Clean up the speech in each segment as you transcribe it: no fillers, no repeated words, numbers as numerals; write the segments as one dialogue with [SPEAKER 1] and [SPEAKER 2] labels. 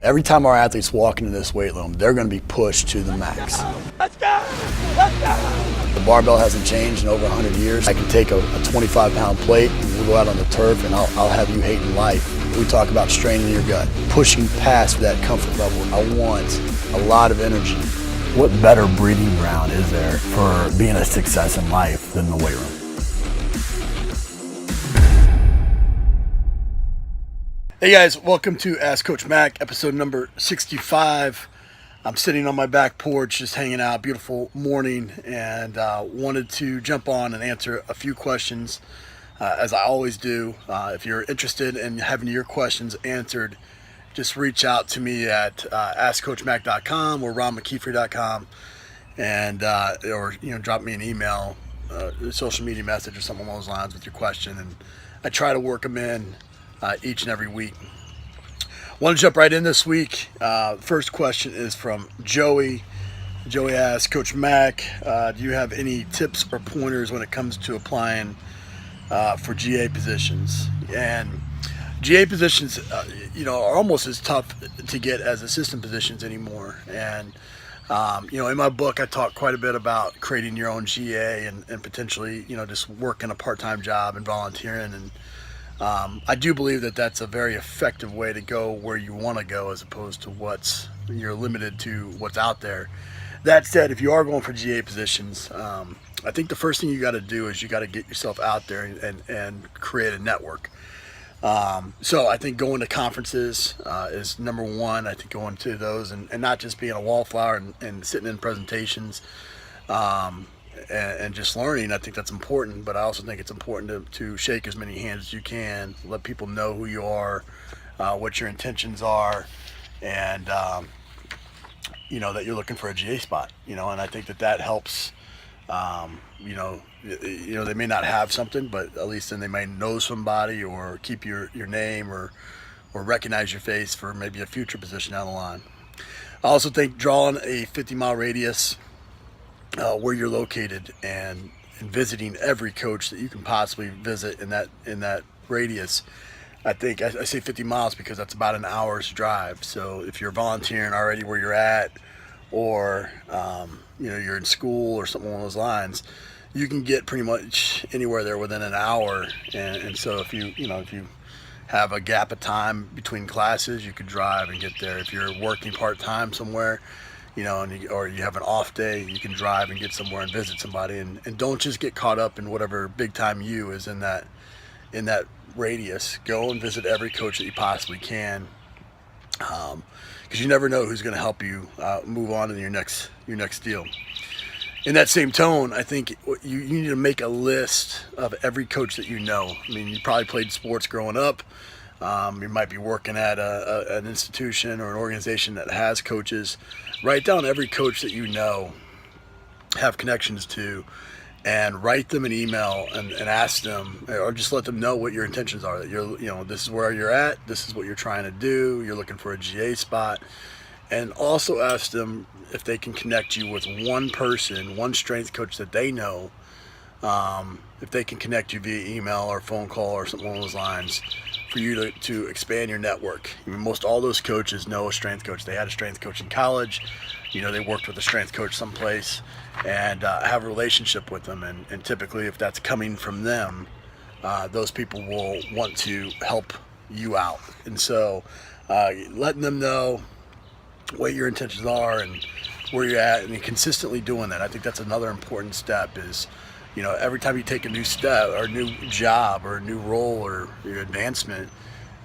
[SPEAKER 1] Every time our athletes walk into this weight room, they're going to be pushed to the max.
[SPEAKER 2] Let's go! Let's go!
[SPEAKER 1] The barbell hasn't changed in over 100 years. I can take a 25-pound plate and we'll go out on the turf and I'll have you hating life. We talk about straining your gut, pushing past that comfort level. I want a lot of energy. What better breeding ground is there for being a success in life than the weight room? Hey guys, welcome to Ask Coach Mac, episode number 65. I'm sitting on my back porch just hanging out, beautiful morning, and wanted to jump on and answer a few questions as I always do. If you're interested in having your questions answered, just reach out to me at askcoachmac.com or ronmckeefery.com and or drop me an email, a social media message or something along those lines with your question, and I try to work them in each and every week. Want to jump right in this week. First question is from Joey. Joey asks, Coach Mac, do you have any tips or pointers when it comes to applying for GA positions? And GA positions, are almost as tough to get as assistant positions anymore. And in my book, I talk quite a bit about creating your own GA and potentially, just working a part-time job and volunteering. And I do believe that that's a very effective way to go where you want to go, as opposed to you're limited to what's out there. That said, if you are going for GA positions, I think the first thing you got to do is you got to get yourself out there and create a network. So I think going to conferences is number one. I think going to those and not just being a wallflower and sitting in presentations and just learning. I think that's important, but I also think it's important to shake as many hands as you can, let people know who you are, what your intentions are, and that you're looking for a GA spot, and I think that helps. They may not have something, but at least then they may know somebody or keep your name or recognize your face for maybe a future position down the line. I also think drawing a 50-mile radius where you're located and visiting every coach that you can possibly visit in that radius. I think I say 50 miles because that's about an hour's drive. So if you're volunteering already where you're at, or you're in school or something along those lines, you can get pretty much anywhere there within an hour. And so if you have a gap of time between classes, you could drive and get there. If you're working part-time somewhere, or you have an off day, you can drive and get somewhere and visit somebody, and don't just get caught up in whatever big time you is in that radius. Go and visit every coach that you possibly can, because you never know who's going to help you move on to your next deal. In that same tone, I think you need to make a list of every coach that you know. I mean, you probably played sports growing up. You might be working at an institution or an organization that has coaches. Write down every coach that you know, have connections to, and write them an email and ask them, or just let them know what your intentions are. That this is where you're at, this is what you're trying to do, you're looking for a GA spot. And also ask them if they can connect you with one person, one strength coach that they know, if they can connect you via email or phone call or something along those lines, for you to expand your network. I mean, most all those coaches know a strength coach. They had a strength coach in college. They worked with a strength coach someplace and have a relationship with them. And typically, if that's coming from them, those people will want to help you out. And so letting them know what your intentions are and where you're at, and consistently doing that. I think that's another important step is, every time you take a new step or a new job or a new role or your advancement,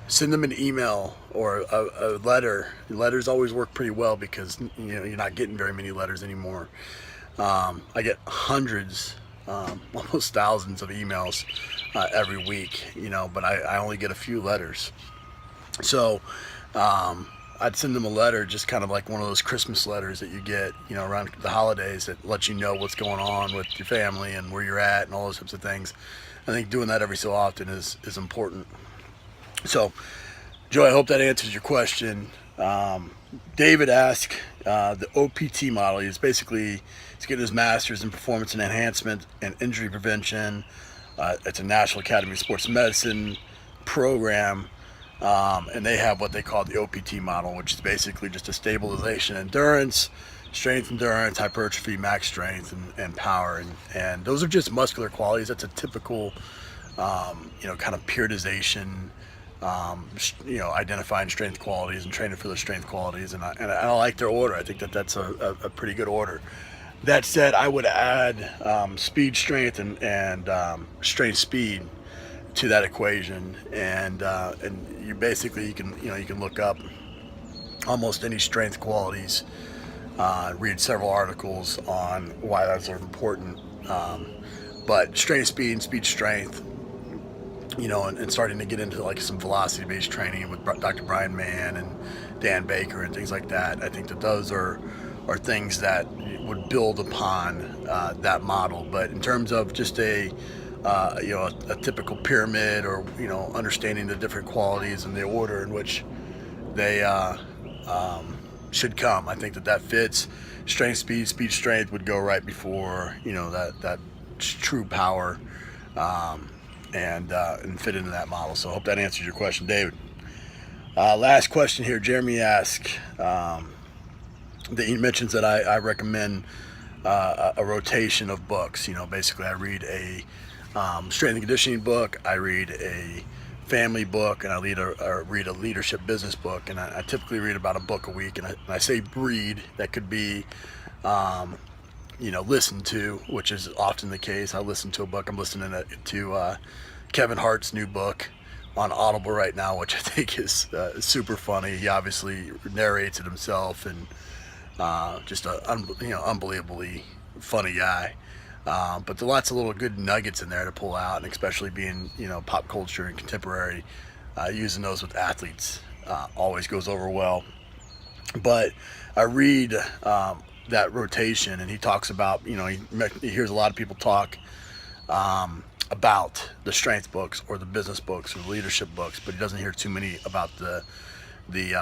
[SPEAKER 1] send them an email or a letter. Letters always work pretty well because, you're not getting very many letters anymore. I get hundreds, almost thousands of emails every week, but I only get a few letters. So, I'd send them a letter, just kind of like one of those Christmas letters that you get, around the holidays, that let you know what's going on with your family and where you're at and all those types of things. I think doing that every so often is important. So, Joe, I hope that answers your question. David asked, the OPT model is basically, he's getting his master's in performance and enhancement and injury prevention. It's a National Academy of Sports Medicine program. And they have what they call the OPT model, which is basically just a stabilization, endurance, strength, endurance, hypertrophy, max strength, and power. And those are just muscular qualities. That's a typical, kind of periodization, identifying strength qualities and training for those strength qualities. And I like their order. I think that's a pretty good order. That said, I would add speed, strength, and strength, speed to that equation, and you basically you can look up almost any strength qualities, read several articles on why those are important. But strength, speed, and speed, strength, and starting to get into like some velocity-based training with Dr. Brian Mann and Dan Baker and things like that. I think that those are things that would build upon that model. But in terms of just a typical pyramid, or understanding the different qualities and the order in which they should come, I think that fits. Strength, speed, strength would go right before that true power, and fit into that model. So I hope that answers your question, David. Last question here. Jeremy asks that he mentions that I recommend a rotation of books. Basically I read a strength and conditioning book, I read a family book, and I read a leadership business book. And I typically read about a book a week. And I say read, that could be listen to, which is often the case. I listen to a book. I'm listening to Kevin Hart's new book on Audible right now, which I think is super funny. He obviously narrates it himself, and just a unbelievably funny guy. But there's lots of little good nuggets in there to pull out, and especially being pop culture and contemporary, using those with athletes always goes over well. But I read that rotation, and he talks about he hears a lot of people talk about the strength books or the business books or the leadership books, but he doesn't hear too many about the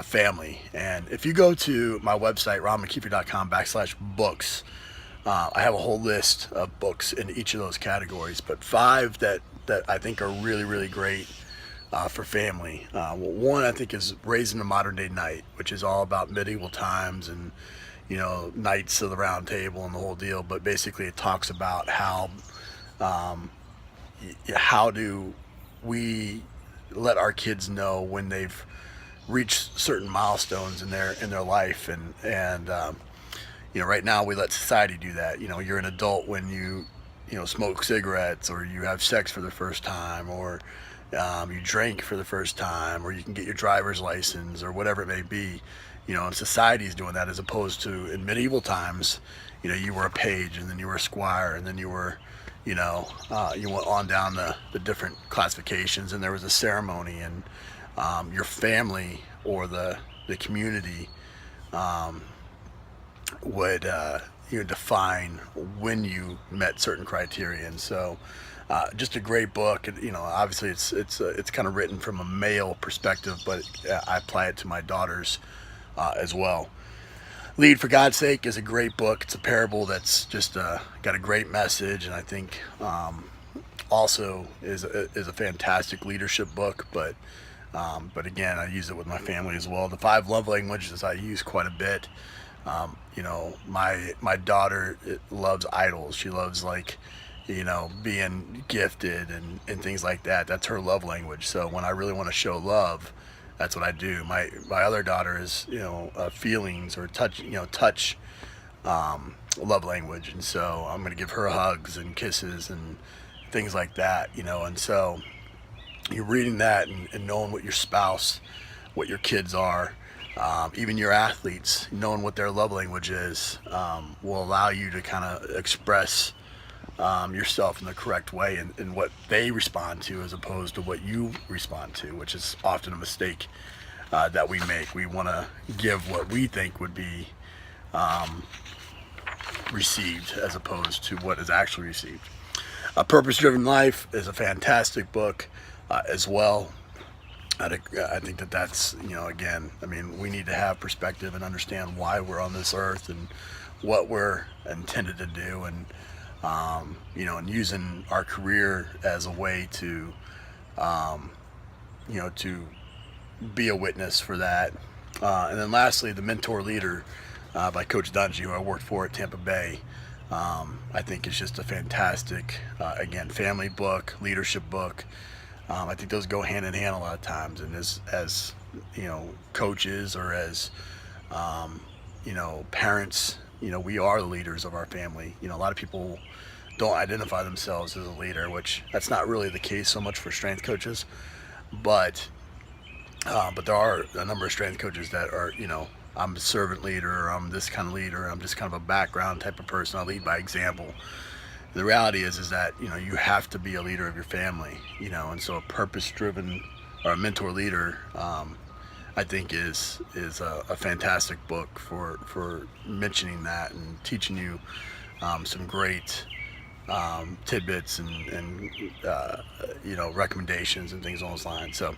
[SPEAKER 1] family. And if you go to my website, McKeefery.com/books, I have a whole list of books in each of those categories, but 5 that I think are really, really great for family. One I think is Raising the Modern Day Knight, which is all about medieval times and Knights of the Round Table and the whole deal. But basically it talks about how do we let our kids know when they've reached certain milestones in their life, and right now we let society do that. You're an adult when you smoke cigarettes, or you have sex for the first time, or you drink for the first time, or you can get your driver's license, or whatever it may be. And society's doing that, as opposed to in medieval times, you were a page, and then you were a squire, and then you were you went on down the different classifications, and there was a ceremony, and your family or the community would define when you met certain criteria. And so just a great book. Obviously it's kind of written from a male perspective, but I apply it to my daughters as well. Lead for God's Sake is a great book. It's a parable that's just got a great message, and I think also is a fantastic leadership book. But again, I use it with my family as well. The 5 love languages I use quite a bit. My daughter loves idols. She loves being gifted and things like that. That's her love language. So when I really want to show love, that's what I do. My other daughter is feelings or touch love language, and so I'm going to give her hugs and kisses and things like that. And so you're reading that and knowing what your spouse, what your kids are, even your athletes, knowing what their love language is, will allow you to kind of express yourself in the correct way, and what they respond to, as opposed to what you respond to, which is often a mistake that we make. We want to give what we think would be received, as opposed to what is actually received. A Purpose-Driven Life is a fantastic book as well. I think that's, again, we need to have perspective and understand why we're on this earth and what we're intended to do, and and using our career as a way to, to be a witness for that. And then lastly, The Mentor Leader by Coach Dungy, who I worked for at Tampa Bay. I think it's just a fantastic, again, family book, leadership book. I think those go hand in hand a lot of times. And as coaches or as parents, we are the leaders of our family. A lot of people don't identify themselves as a leader, which that's not really the case so much for strength coaches, but there are a number of strength coaches that are, I'm a servant leader, or I'm this kind of leader, I'm just kind of a background type of person. I lead by example. The reality is that you have to be a leader of your family, and so a purpose-driven or a mentor leader, I think is a fantastic book for mentioning that and teaching you some great tidbits and recommendations and things along those lines. So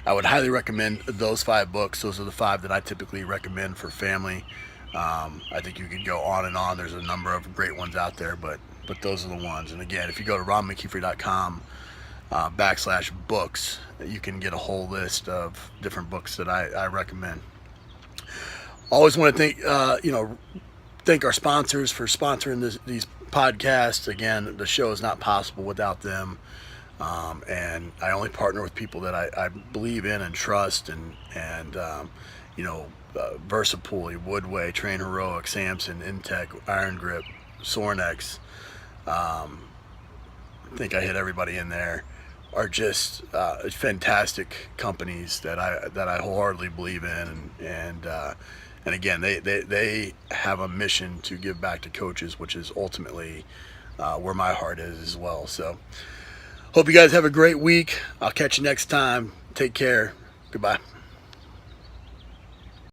[SPEAKER 1] I would highly recommend those 5 books. Those are the 5 that I typically recommend for family. I think you could go on and on. There's a number of great ones out there, but those are the ones. And again, if you go to ronmckeefery.com /books, you can get a whole list of different books that I recommend. Always want to thank our sponsors for sponsoring these podcasts. Again, the show is not possible without them, and I only partner with people that I believe in and trust, and Versapool, Woodway, Train Heroic, Samson, Intech, Iron Grip, Sornex. I think I hit everybody in there. Are just fantastic companies that I wholeheartedly believe in, and again, they have a mission to give back to coaches, which is ultimately where my heart is as well. So, hope you guys have a great week. I'll catch you next time. Take care. Goodbye.